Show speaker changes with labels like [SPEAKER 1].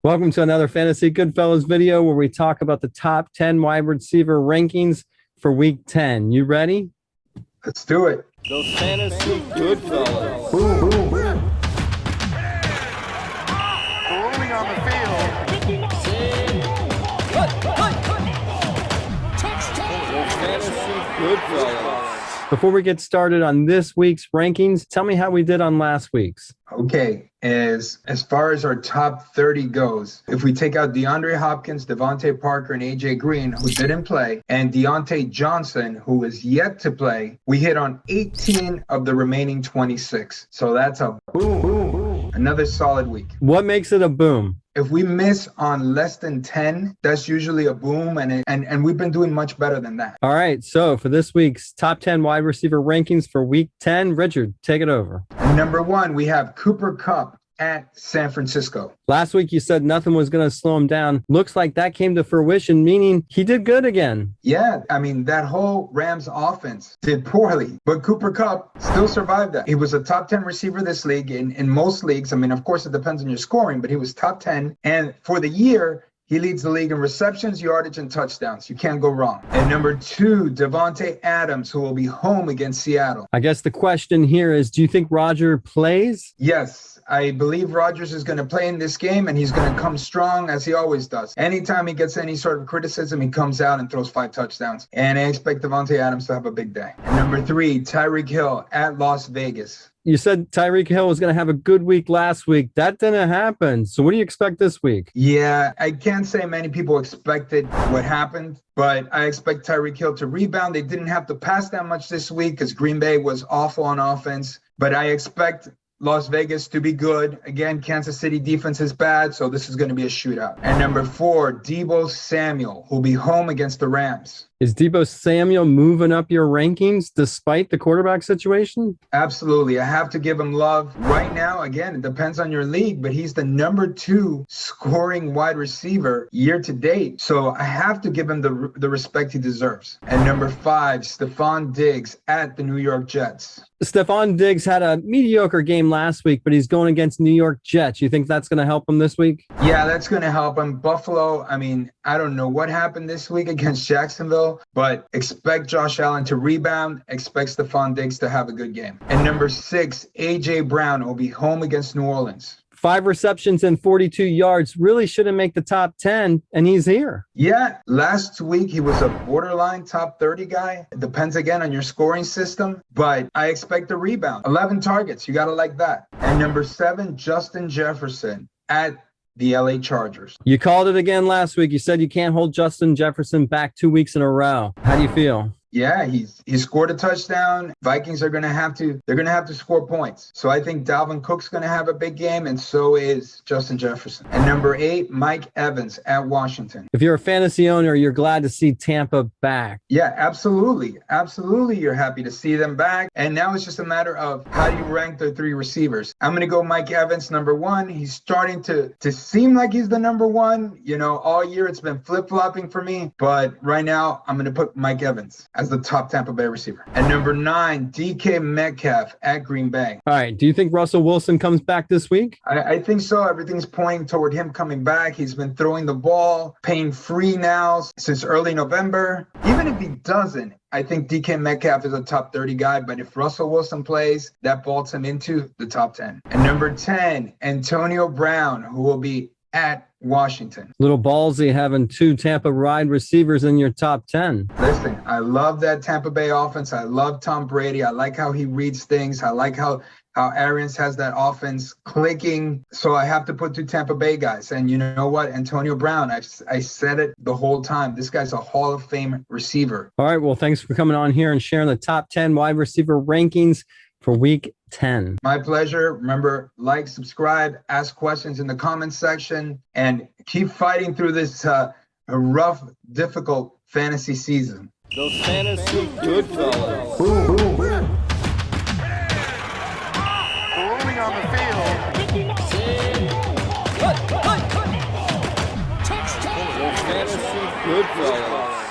[SPEAKER 1] Welcome to another Fantasy Goodfellas video where we talk about the top 10 wide receiver rankings for week 10. You ready?
[SPEAKER 2] Let's do it.
[SPEAKER 3] The Fantasy Goodfellas.
[SPEAKER 2] Boom, boom, boom.
[SPEAKER 4] Rolling on the field.
[SPEAKER 3] The Fantasy Goodfellas.
[SPEAKER 1] Before we get started on this week's rankings, tell me how we did on last week's.
[SPEAKER 2] Okay, as far as our top 30 goes, if we take out DeAndre Hopkins, Devontae Parker, and AJ Green, who didn't play, and Deontay Johnson, who is yet to play, we hit on 18 of the remaining 26. So that's a boom, boom, boom. Another solid week.
[SPEAKER 1] What makes it a boom?
[SPEAKER 2] If we miss on less than 10, that's usually a boom, and we've been doing much better than that.
[SPEAKER 1] All right, so for this week's top 10 wide receiver rankings for week 10, Richard, take it over.
[SPEAKER 2] Number one, we have Cooper Kupp at San Francisco.
[SPEAKER 1] Last week you said nothing was going to slow him down. Looks like that came to fruition, meaning he did good again.
[SPEAKER 2] Yeah, I mean, that whole Rams offense did poorly, but Cooper Kupp still survived that. He was a top 10 receiver this league in most leagues. I mean, of course, it depends on your scoring, but he was top 10. And for the year, he leads the league in receptions, yardage, and touchdowns. You can't go wrong. And number two, Devontae Adams, who will be home against Seattle.
[SPEAKER 1] I guess the question here is, do you think Roger plays?
[SPEAKER 2] Yes, I believe Rodgers is going to play in this game, and he's going to come strong as he always does. Anytime he gets any sort of criticism, he comes out and throws 5 touchdowns. And I expect Devontae Adams to have a big day. And number three, Tyreek Hill at Las Vegas.
[SPEAKER 1] You said Tyreek Hill was going to have a good week last week. That didn't happen. So what do you expect this week?
[SPEAKER 2] Yeah, I can't say many people expected what happened, but I expect Tyreek Hill to rebound. They didn't have to pass that much this week because Green Bay was awful on offense. But I expect Las Vegas to be good. Again, Kansas City defense is bad, so this is going to be a shootout. And number four, Deebo Samuel, who'll be home against the Rams.
[SPEAKER 1] Is Deebo Samuel moving up your rankings despite the quarterback situation?
[SPEAKER 2] Absolutely. I have to give him love. Right now, again, it depends on your league, but he's the number 2 scoring wide receiver year to date. So I have to give him the respect he deserves. And number 5, Stephon Diggs at the New York Jets.
[SPEAKER 1] Stephon Diggs had a mediocre game last week, but he's going against New York Jets. You think that's going to help him this week?
[SPEAKER 2] Yeah, that's going to help him. Buffalo, I mean, I don't know what happened this week against Jacksonville, but expect Josh Allen to rebound. Expect Stephon Diggs to have a good game. And number 6, A.J. Brown will be home against New Orleans.
[SPEAKER 1] 5 receptions and 42 yards really shouldn't make the top 10, and he's here.
[SPEAKER 2] Yeah, last week he was a borderline top 30 guy. It depends again on your scoring system, but I expect a rebound. 11 targets, you got to like that. And number 7, Justin Jefferson at the LA Chargers.
[SPEAKER 1] You called it again last week. You said you can't hold Justin Jefferson back 2 weeks in a row. How do you feel?
[SPEAKER 2] Yeah, he scored a touchdown. Vikings are going to have to score points. So I think Dalvin Cook's going to have a big game, and so is Justin Jefferson. And number 8, Mike Evans at Washington.
[SPEAKER 1] If you're a fantasy owner, you're glad to see Tampa back.
[SPEAKER 2] Yeah, absolutely. Absolutely, you're happy to see them back. And now it's just a matter of how do you rank the 3 receivers. I'm going to go Mike Evans, number 1. He's starting to seem like he's the number 1. You know, all year it's been flip-flopping for me. But right now, I'm going to put Mike Evans as the top Tampa Bay receiver. And number 9, DK Metcalf at Green Bay.
[SPEAKER 1] All right. Do you think Russell Wilson comes back this week?
[SPEAKER 2] I think so. Everything's pointing toward him coming back. He's been throwing the ball pain-free now since early November. Even if he doesn't, I think DK Metcalf is a top 30 guy, but if Russell Wilson plays, that vaults him into the top 10. And number 10, Antonio Brown, who will be at Washington.
[SPEAKER 1] Little ballsy having 2 Tampa wide receivers in your top 10.
[SPEAKER 2] Listen, I love that Tampa Bay offense. I love Tom Brady. I like how he reads things. I like how Arians has that offense clicking. So I have to put 2 Tampa Bay guys. And you know what? Antonio Brown, I said it the whole time. This guy's a Hall of Fame receiver.
[SPEAKER 1] All right. Well, thanks for coming on here and sharing the top 10 wide receiver rankings for week 10.
[SPEAKER 2] My pleasure. Remember, like, subscribe, ask questions in the comments section, and keep fighting through this rough, difficult fantasy season.
[SPEAKER 3] The Fantasy Goodfellas.
[SPEAKER 2] Boom, boom, boom.
[SPEAKER 4] Rolling on the field.
[SPEAKER 3] The Fantasy Goodfellas.